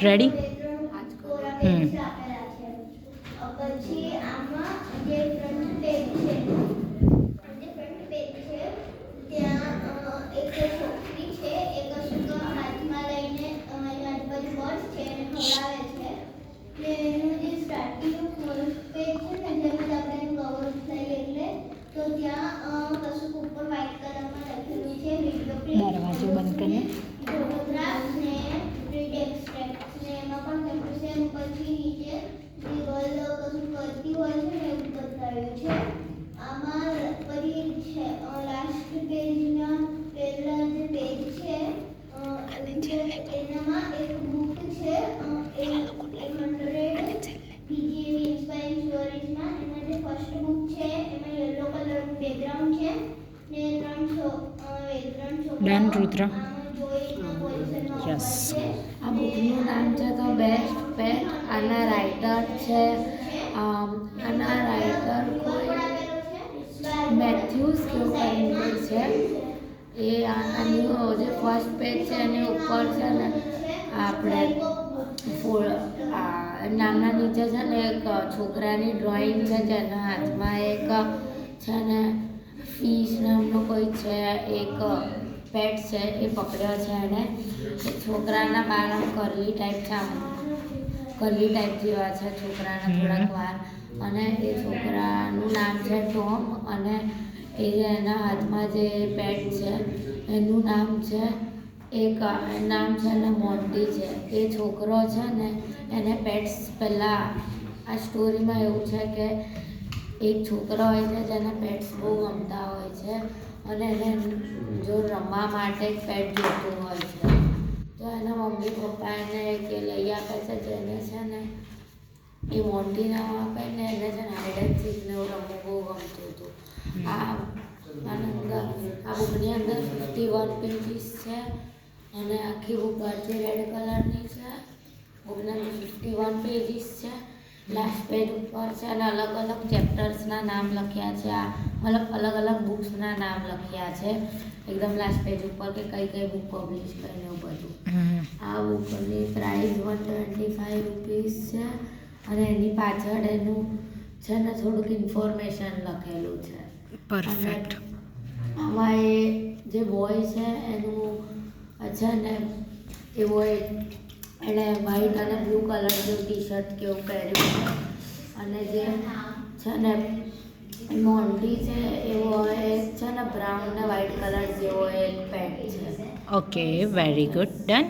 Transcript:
Ready? પછી આમાં જે ફ્રન્ટ પેજ છે ત્યાં એક છોકરી છે એ કશુંક હાથમાં લઈને એની આજુબાજુ પર્સ છે એને ખવડાવે છે ને એનું જે સ્ટાર્ટિંગનું ફર્સ્ટ પેજ છે ને જેમાં આપણે એનું કવર ઉઠાવીએ એટલે તો ત્યાં કશુંક ઉપર વ્હાઇટ કલરમાં લખેલું છે વિડીયો ક્લિપ દરવાજો બંધ કરીને ફોટોગ્રાફ્સ ને રીડ એક્સટ્રેક્ટ્સ ને એમાં પણ લખ્યું છે અને પછી નીચે દિવાલ કશું કરતી હોય છે ને એવું બતાવ્યું છે આમાં પછી છે લાસ્ટ પેજના પહેલા જે પેજ છે એનામાં એક બુક છે 800 બીજી એવી ઇન્સ્પાયરિંગ સ્ટોરીઝમાં એમાં જે ફર્સ્ટ બુક છે એમાં યલો કલરનું બેકગ્રાઉન્ડ છે ને ત્રણ છોકરા ડન રુદ્ર યસ આ બુકનું નામ છે તો બેસ્ટ પેટ. આના રાઇટર છે આના રાઇટર કોઈ મેથ્યુઝ કેવું કરીને છે. એ આનું જે ફર્સ્ટ પેજ છે એની ઉપર છે ને આપણે નામના નીચે છે ને એક છોકરાની ડ્રોઈંગ છે જેના હાથમાં એક છે ને ફિશ નામનું કોઈ છે એક પેટ છે એ પકડ્યો છે એને. એ છોકરાના બાળ કરલી ટાઈપ છે આમ કરલી ટાઈપ જેવા છે છોકરાના થોડાક વાર અને એ છોકરાનું નામ છે ટોમ અને એ એના હાથમાં જે પેટ છે એનું નામ છે ને મોન્ટી છે. એ છોકરો છે ને એને પેટ્સ પહેલાં આ સ્ટોરીમાં એવું છે કે એક છોકરો હોય છે જેને પેટ્સ બહુ ગમતા હોય છે અને એને જો રમવા માટે એક પેટ જોઈતું હોય છે તો એના મમ્મી પપ્પા એને કે લઈ આપે છે જેને છે ને એ મોન્ટી નામ આપે ને એને છે ને હાઈડ એન્ડ સીક ને એવું રમવું બહુ ગમતું હતું. આ બુકની અંદર 51 પેજીસ છે અને આખી બુક બધી રેડ કલરની છે. બુકની અંદર 51 પેજીસ છે. લાસ્ટ પેજ ઉપર છે અને અલગ અલગ ચેપ્ટર્સના નામ લખ્યા છે. આ મતલબ અલગ અલગ બુક્સના નામ લખ્યા છે એકદમ લાસ્ટ પેજ ઉપર કે કઈ કઈ બુક પબ્લિશ કરીને એવું બધું. આ બુકની પ્રાઇસ 125 રૂપીસ છે અને એની પાછળ એનું છે ને થોડુંક ઇન્ફોર્મેશન લખેલું છે. પરફેક્ટ. આમાં એ જે બોય છે એનું છે ને એ બોય એણે વ્હાઈટ અને બ્લુ કલર જેવું ટી શર્ટ કેવું પહેર્યું છે અને જે છે ને મોન્ટી છે એવો એક છે ને બ્રાઉન ને વ્હાઈટ કલર જેવો એક પેન્ટ છે. Okay very good done.